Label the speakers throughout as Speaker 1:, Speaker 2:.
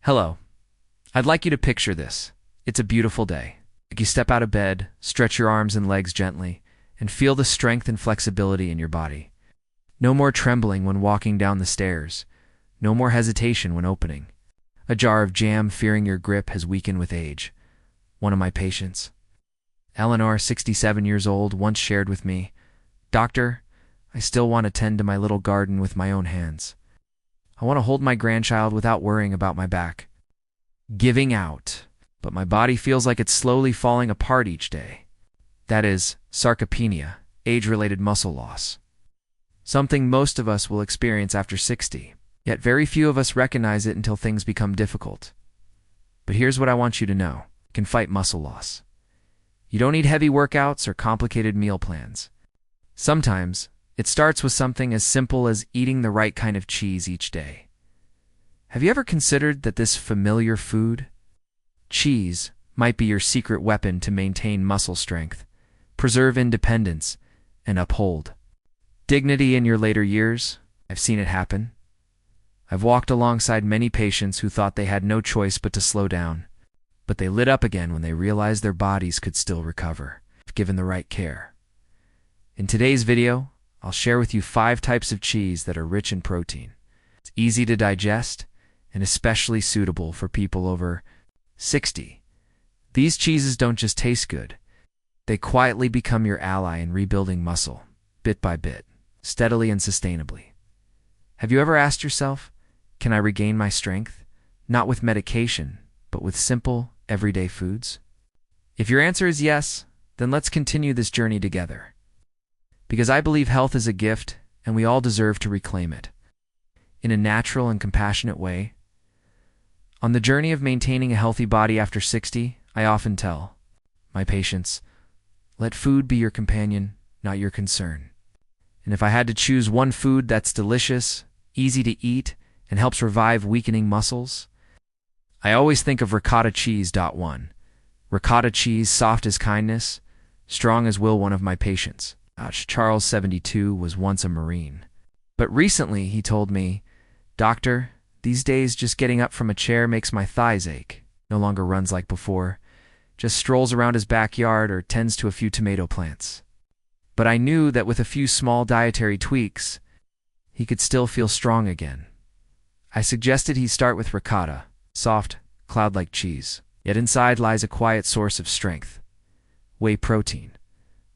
Speaker 1: Hello. I'd like you to picture this. It's a beautiful day. You step out of bed, stretch your arms and legs gently, and feel the strength and flexibility in your body. No more trembling when walking down the stairs. No more hesitation when opening. A jar of jam fearing your grip has weakened with age. One of my patients, Eleanor, 67 years old, once shared with me, "Doctor, I still want to tend to my little garden with my own hands. I want to hold my grandchild without worrying about my back. Giving out, but my body feels like it's slowly falling apart each day." That is sarcopenia, age-related muscle loss. Something most of us will experience after 60, yet very few of us recognize it until things become difficult. But here's what I want you to know. You can fight muscle loss. You don't need heavy workouts or complicated meal plans. Sometimes, it starts with something as simple as eating the right kind of cheese each day. Have you ever considered that this familiar food, cheese, might be your secret weapon to maintain muscle strength, preserve independence, and uphold dignity in your later years? I've seen it happen. I've walked alongside many patients who thought they had no choice but to slow down, but they lit up again when they realized their bodies could still recover, if given the right care. In today's video, I'll share with you 5 types of cheese that are rich in protein. It's easy to digest and especially suitable for people over 60. These cheeses don't just taste good. They quietly become your ally in rebuilding muscle, bit by bit, steadily and sustainably. Have you ever asked yourself, can I regain my strength? Not with medication, but with simple, everyday foods? If your answer is yes, then let's continue this journey together. Because I believe health is a gift, and we all deserve to reclaim it. In a natural and compassionate way. On the journey of maintaining a healthy body after 60, I often tell my patients, let food be your companion, not your concern. And if I had to choose one food that's delicious, easy to eat, and helps revive weakening muscles, I always think of ricotta cheese. One. Ricotta cheese, soft as kindness, strong as will. One of my patients, Charles, 72, was once a Marine. But recently he told me, "Doctor, these days just getting up from a chair makes my thighs ache." No longer runs like before, just strolls around his backyard or tends to a few tomato plants. But I knew that with a few small dietary tweaks, he could still feel strong again. I suggested he start with ricotta, soft, cloud-like cheese. Yet inside lies a quiet source of strength. Whey protein.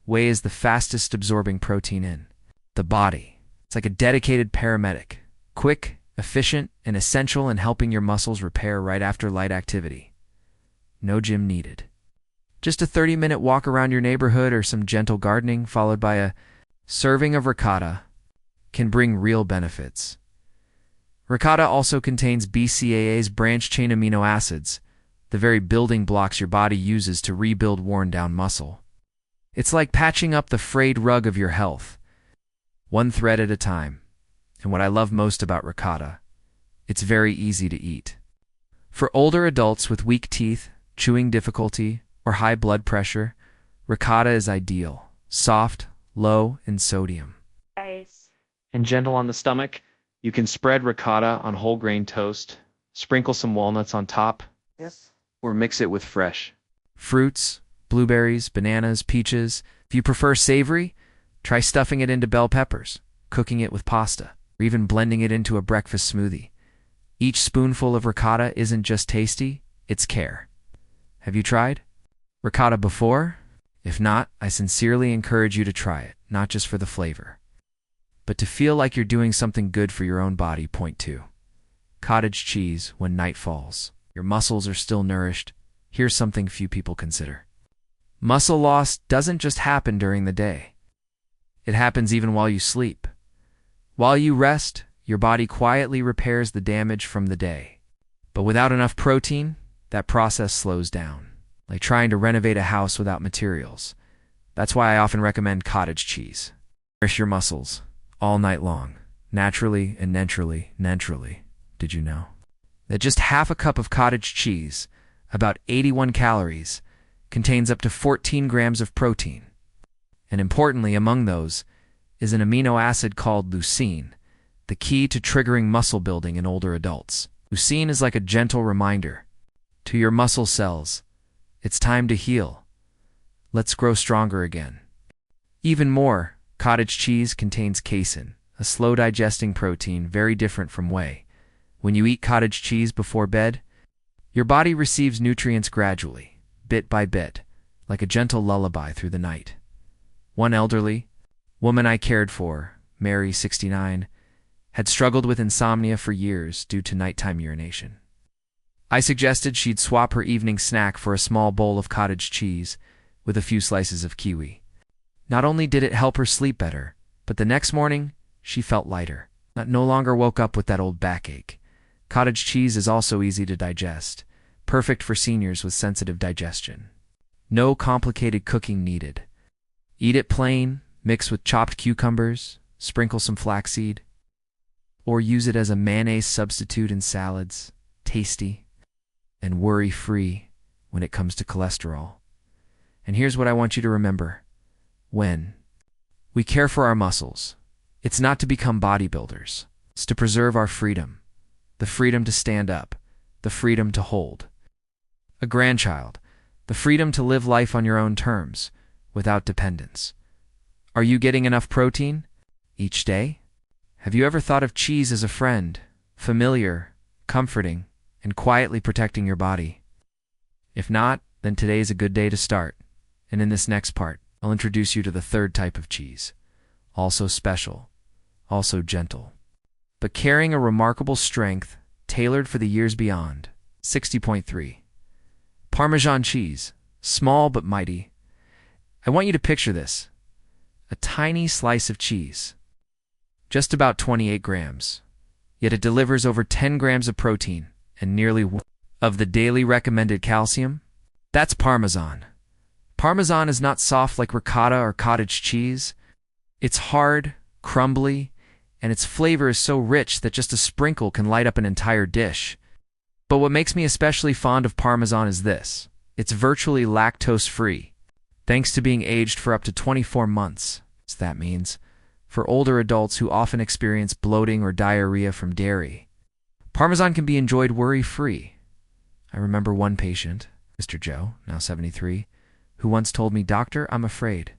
Speaker 1: Whey is the fastest absorbing protein in the body. It's like a dedicated paramedic. Quick, efficient, and essential in helping your muscles repair right after light activity. No gym needed. Just a 30-minute walk around your neighborhood or some gentle gardening followed by a serving of ricotta can bring real benefits. Ricotta also contains BCAA's branched-chain amino acids, the very building blocks your body uses to rebuild worn-down muscle. It's like patching up the frayed rug of your health, one thread at a time. And what I love most about ricotta, it's very easy to eat. For older adults with weak teeth, chewing difficulty, or high blood pressure, ricotta is ideal. Soft, low in sodium.
Speaker 2: Nice.
Speaker 1: And gentle on the stomach. You can spread ricotta on whole grain toast, sprinkle some walnuts on top,
Speaker 2: Yes.
Speaker 1: or mix it with fresh fruits, blueberries, bananas, peaches. If you prefer savory, try stuffing it into bell peppers, cooking it with pasta, or even blending it into a breakfast smoothie. Each spoonful of ricotta isn't just tasty, it's care. Have you tried ricotta before? If not, I sincerely encourage you to try it, not just for the flavor, but to feel like you're doing something good for your own body. Point 2. Cottage cheese when night falls. Your muscles are still nourished. Here's something few people consider. Muscle loss doesn't just happen during the day. It happens even while you sleep. While you rest, your body quietly repairs the damage from the day. But without enough protein, that process slows down, like trying to renovate a house without materials. That's why I often recommend cottage cheese. Nourish your muscles all night long, naturally and naturally. Did you know that just half a cup of cottage cheese, about 81 calories, contains up to 14 grams of protein? And importantly, among those is an amino acid called leucine, the key to triggering muscle building in older adults. Leucine is like a gentle reminder to your muscle cells. It's time to heal. Let's grow stronger again. Even more, cottage cheese contains casein, a slow-digesting protein very different from whey. When you eat cottage cheese before bed, your body receives nutrients gradually, bit by bit, like a gentle lullaby through the night. One elderly woman I cared for, Mary, 69, had struggled with insomnia for years due to nighttime urination. I suggested she'd swap her evening snack for a small bowl of cottage cheese with a few slices of kiwi. Not only did it help her sleep better, but the next morning, she felt lighter. No longer woke up with that old backache. Cottage cheese is also easy to digest, perfect for seniors with sensitive digestion. No complicated cooking needed. Eat it plain, mix with chopped cucumbers, sprinkle some flaxseed, or use it as a mayonnaise substitute in salads. Tasty and worry-free when it comes to cholesterol. And here's what I want you to remember. When we care for our muscles, it's not to become bodybuilders. It's to preserve our freedom. The freedom to stand up. The freedom to hold a grandchild. The freedom to live life on your own terms, without dependence. Are you getting enough protein each day? Have you ever thought of cheese as a friend, familiar, comforting, and quietly protecting your body? If not, then today is a good day to start. And in this next part, I'll introduce you to the third type of cheese. Also special, also gentle, but carrying a remarkable strength tailored for the years beyond. 60.3. Parmesan cheese, small but mighty. I want you to picture this. A tiny slice of cheese. Just about 28 grams. Yet it delivers over 10 grams of protein and nearly 1 of the daily recommended calcium. That's Parmesan. Parmesan is not soft like ricotta or cottage cheese. It's hard, crumbly, and its flavor is so rich that just a sprinkle can light up an entire dish. But what makes me especially fond of Parmesan is this. It's virtually lactose-free, thanks to being aged for up to 24 months. That means, for older adults who often experience bloating or diarrhea from dairy, Parmesan can be enjoyed worry-free. I remember one patient, Mr. Joe, now 73, who once told me, "Doctor, I'm afraid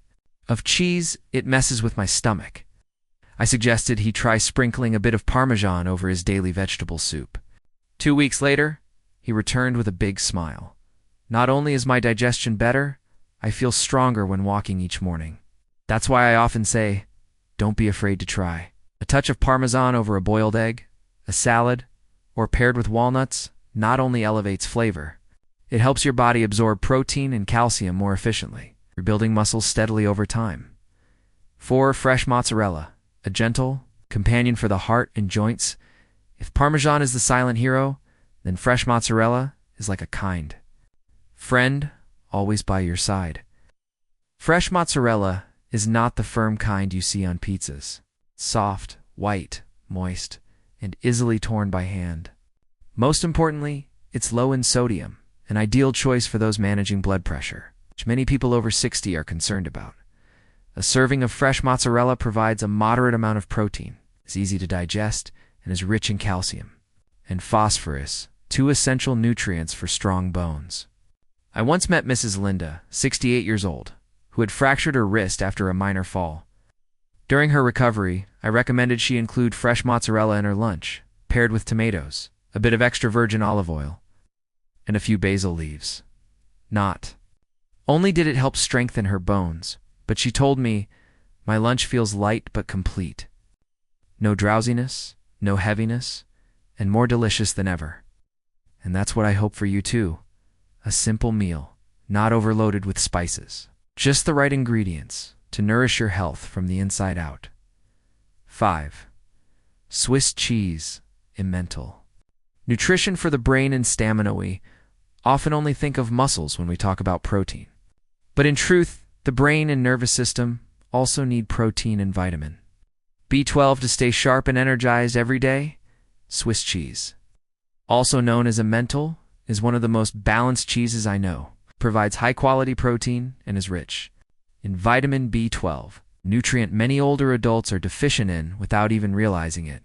Speaker 1: of cheese, it messes with my stomach." I suggested he try sprinkling a bit of Parmesan over his daily vegetable soup. 2 weeks later, he returned with a big smile. "Not only is my digestion better, I feel stronger when walking each morning." That's why I often say, don't be afraid to try. A touch of Parmesan over a boiled egg, a salad, or paired with walnuts not only elevates flavor, it helps your body absorb protein and calcium more efficiently, rebuilding muscles steadily over time. 4. Fresh mozzarella, a gentle companion for the heart and joints. If Parmesan is the silent hero, then fresh mozzarella is like a kind friend, always by your side. Fresh mozzarella is not the firm kind you see on pizzas. Soft, white, moist, and easily torn by hand. Most importantly, it's low in sodium, an ideal choice for those managing blood pressure, which many people over 60 are concerned about. A serving of fresh mozzarella provides a moderate amount of protein, is easy to digest, and is rich in calcium and phosphorus, 2 essential nutrients for strong bones. I once met Mrs. Linda, 68 years old, who had fractured her wrist after a minor fall. During her recovery, I recommended she include fresh mozzarella in her lunch, paired with tomatoes, a bit of extra virgin olive oil, and a few basil leaves. Not only did it help strengthen her bones, but she told me, "My lunch feels light but complete. No drowsiness, no heaviness, and more delicious than ever." And that's what I hope for you too. A simple meal, not overloaded with spices. Just the right ingredients to nourish your health from the inside out. 5. Swiss cheese, Emmental. Nutrition for the brain and stamina. We often only think of muscles when we talk about protein. But in truth, the brain and nervous system also need protein and vitamin B12 to stay sharp and energized every day. Swiss cheese, also known as Emmental, is one of the most balanced cheeses I know. Provides high-quality protein and is rich in vitamin B12, nutrient many older adults are deficient in without even realizing it.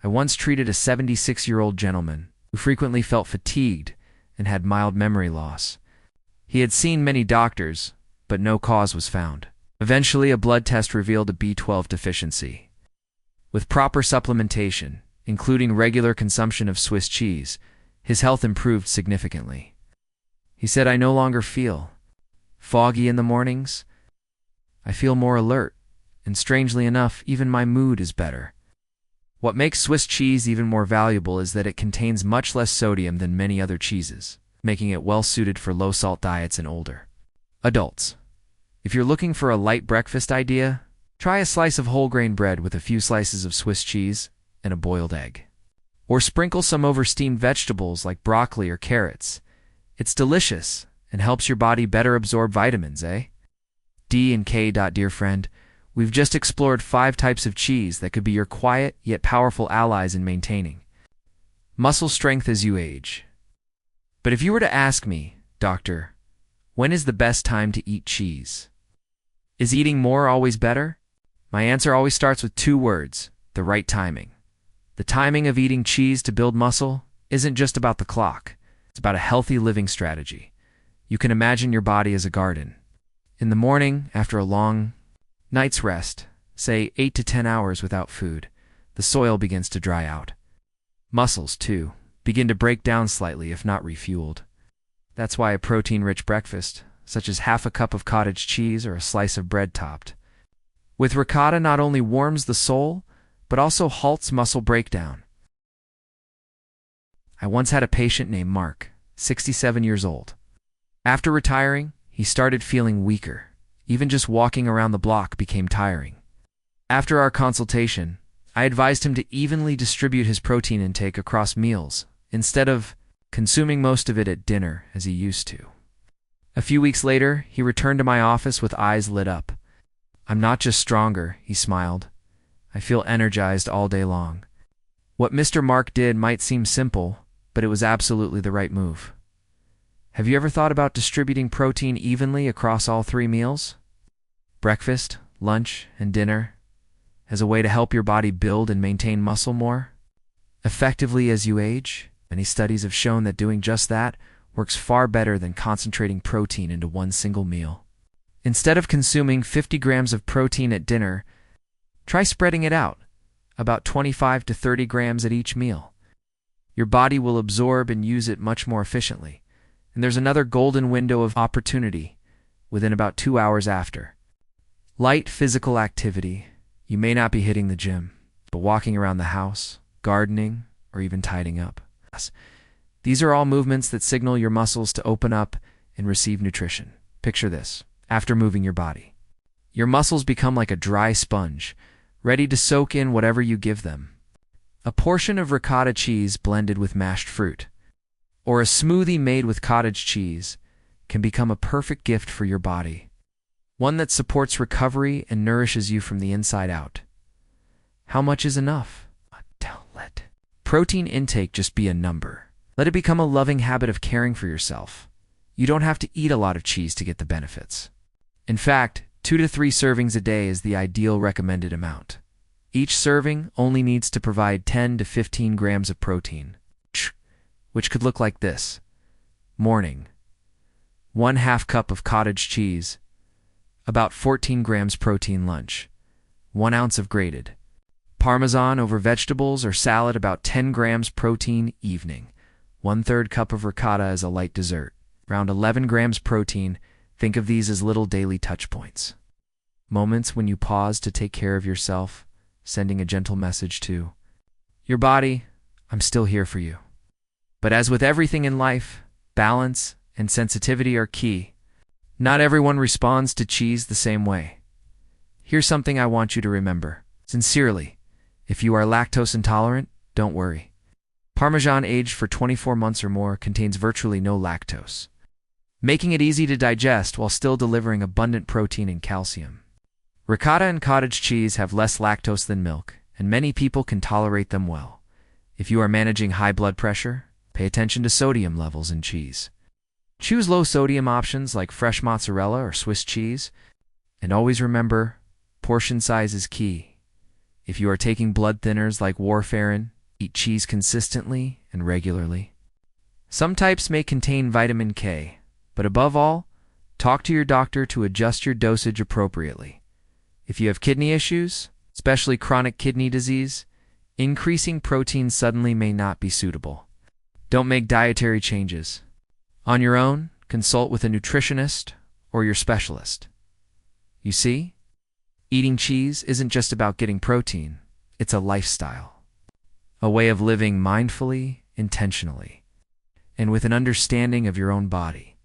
Speaker 1: I once treated a 76-year-old gentleman who frequently felt fatigued and had mild memory loss. He had seen many doctors, but no cause was found. Eventually, a blood test revealed a B12 deficiency. With proper supplementation, including regular consumption of Swiss cheese, his health improved significantly. He said, "I no longer feel foggy in the mornings. I feel more alert, and strangely enough, even my mood is better." What makes Swiss cheese even more valuable is that it contains much less sodium than many other cheeses, making it well-suited for low-salt diets and older adults. If you're looking for a light breakfast idea, try a slice of whole grain bread with a few slices of Swiss cheese and a boiled egg. Or sprinkle some over steamed vegetables like broccoli or carrots. It's delicious and helps your body better absorb vitamins, eh? D and K. Dear friend, we've just explored 5 types of cheese that could be your quiet yet powerful allies in maintaining muscle strength as you age. But if you were to ask me, Doctor, when is the best time to eat cheese? Is eating more always better? My answer always starts with 2 words: the right timing. The timing of eating cheese to build muscle isn't just about the clock. It's about a healthy living strategy. You can imagine your body as a garden. In the morning, after a long night's rest, say 8 to 10 hours without food, the soil begins to dry out. Muscles, too, begin to break down slightly if not refueled. That's why a protein-rich breakfast, such as half a cup of cottage cheese or a slice of bread topped with ricotta, not only warms the soul, but also halts muscle breakdown. I once had a patient named Mark, 67 years old. After retiring, he started feeling weaker. Even just walking around the block became tiring. After our consultation, I advised him to evenly distribute his protein intake across meals, instead of consuming most of it at dinner as he used to. A few weeks later, he returned to my office with eyes lit up. "I'm not just stronger," he smiled. "I feel energized all day long." What Mr. Mark did might seem simple, but it was absolutely the right move. Have you ever thought about distributing protein evenly across all 3 meals? Breakfast, lunch, and dinner, as a way to help your body build and maintain muscle more effectively as you age? Many studies have shown that doing just that works far better than concentrating protein into one single meal. Instead of consuming 50 grams of protein at dinner, try spreading it out, about 25 to 30 grams at each meal. Your body will absorb and use it much more efficiently. And there's another golden window of opportunity within about 2 hours after. Light physical activity. You may not be hitting the gym, but walking around the house, gardening, or even tidying up. These are all movements that signal your muscles to open up and receive nutrition. Picture this. After moving your body, your muscles become like a dry sponge, ready to soak in whatever you give them. A portion of ricotta cheese blended with mashed fruit, or a smoothie made with cottage cheese, can become a perfect gift for your body. One that supports recovery and nourishes you from the inside out. How much is enough? Don't let protein intake just be a number. Let it become a loving habit of caring for yourself. You don't have to eat a lot of cheese to get the benefits. In fact, 2 to 3 servings a day is the ideal recommended amount. Each serving only needs to provide 10 to 15 grams of protein, which could look like this. Morning: 1/2 cup of cottage cheese, about 14 grams protein. Lunch: 1 ounce of grated Parmesan over vegetables or salad, about 10 grams protein. Evening: 1/3 cup of ricotta as a light dessert, around 11 grams protein. Think of these as little daily touch points. Moments when you pause to take care of yourself, sending a gentle message to your body, "I'm still here for you." But as with everything in life, balance and sensitivity are key. Not everyone responds to cheese the same way. Here's something I want you to remember. Sincerely, if you are lactose intolerant, don't worry. Parmesan aged for 24 months or more contains virtually no lactose, making it easy to digest while still delivering abundant protein and calcium. Ricotta and cottage cheese have less lactose than milk, and many people can tolerate them well. If you are managing high blood pressure, pay attention to sodium levels in cheese. Choose low-sodium options like fresh mozzarella or Swiss cheese, and always remember, portion size is key. If you are taking blood thinners like warfarin, eat cheese consistently and regularly. Some types may contain vitamin K, but above all, talk to your doctor to adjust your dosage appropriately. If you have kidney issues, especially chronic kidney disease, increasing protein suddenly may not be suitable. Don't make dietary changes. On your own, consult with a nutritionist or your specialist. You see, eating cheese isn't just about getting protein, it's a lifestyle. A way of living mindfully, intentionally, and with an understanding of your own body.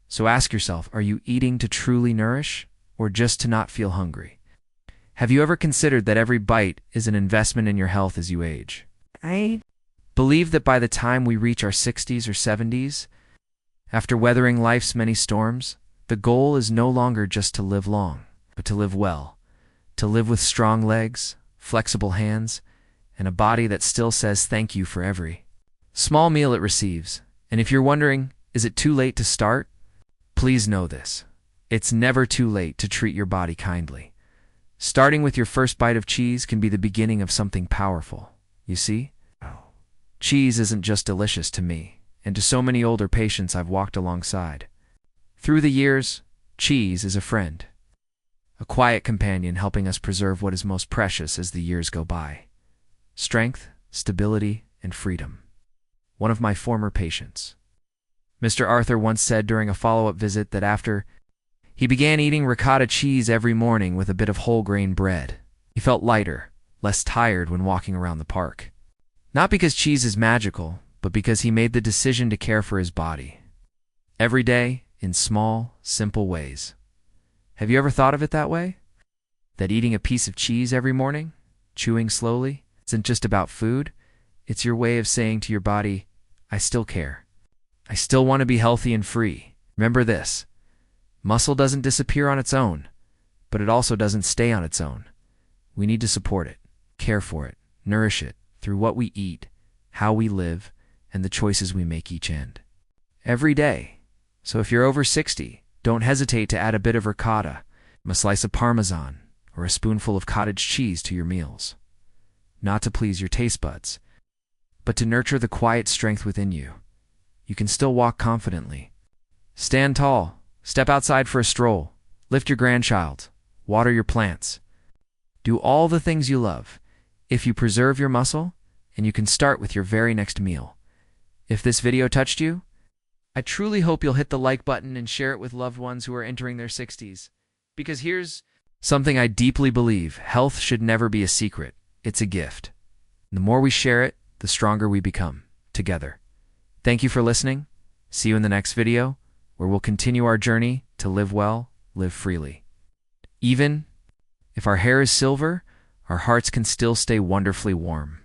Speaker 1: So ask yourself, are you eating to truly nourish or just to not feel hungry? Have you ever considered that every bite is an investment in your health as you age? I believe that by the time we reach our 60s or 70s, after weathering life's many storms, the goal is no longer just to live long, but to live well, to live with strong legs, flexible hands, and a body that still says thank you for every small meal it receives. And if you're wondering, is it too late to start? Please know this. It's never too late to treat your body kindly. Starting with your first bite of cheese can be the beginning of something powerful. You see? Cheese isn't just delicious to me, and to so many older patients I've walked alongside. Through the years, cheese is a friend. A quiet companion helping us preserve what is most precious as the years go by. Strength, stability, and freedom. One of my former patients, Mr. Arthur, once said during a follow-up visit that after he began eating ricotta cheese every morning with a bit of whole grain bread, he felt lighter, less tired when walking around the park. Not because cheese is magical, but because he made the decision to care for his body. Every day, in small, simple ways. Have you ever thought of it that way? That eating a piece of cheese every morning, chewing slowly, isn't just about food. It's your way of saying to your body, I still care. I still want to be healthy and free. Remember this. Muscle doesn't disappear on its own, but it also doesn't stay on its own. We need to support it, care for it, nourish it through what we eat, how we live, and the choices we make each end. Every day. So if you're over 60, don't hesitate to add a bit of ricotta, a slice of Parmesan, or a spoonful of cottage cheese to your meals. Not to please your taste buds, but to nurture the quiet strength within you. You can still walk confidently. Stand tall, step outside for a stroll, lift your grandchild, water your plants. Do all the things you love. If you preserve your muscle, and you can start with your very next meal. If this video touched you, I truly hope you'll hit the like button and share it with loved ones who are entering their 60s. Because here's something I deeply believe: health should never be a secret. It's a gift. The more we share it, the stronger we become, together. Thank you for listening. See you in the next video, where we'll continue our journey to live well, live freely. Even if our hair is silver, our hearts can still stay wonderfully warm.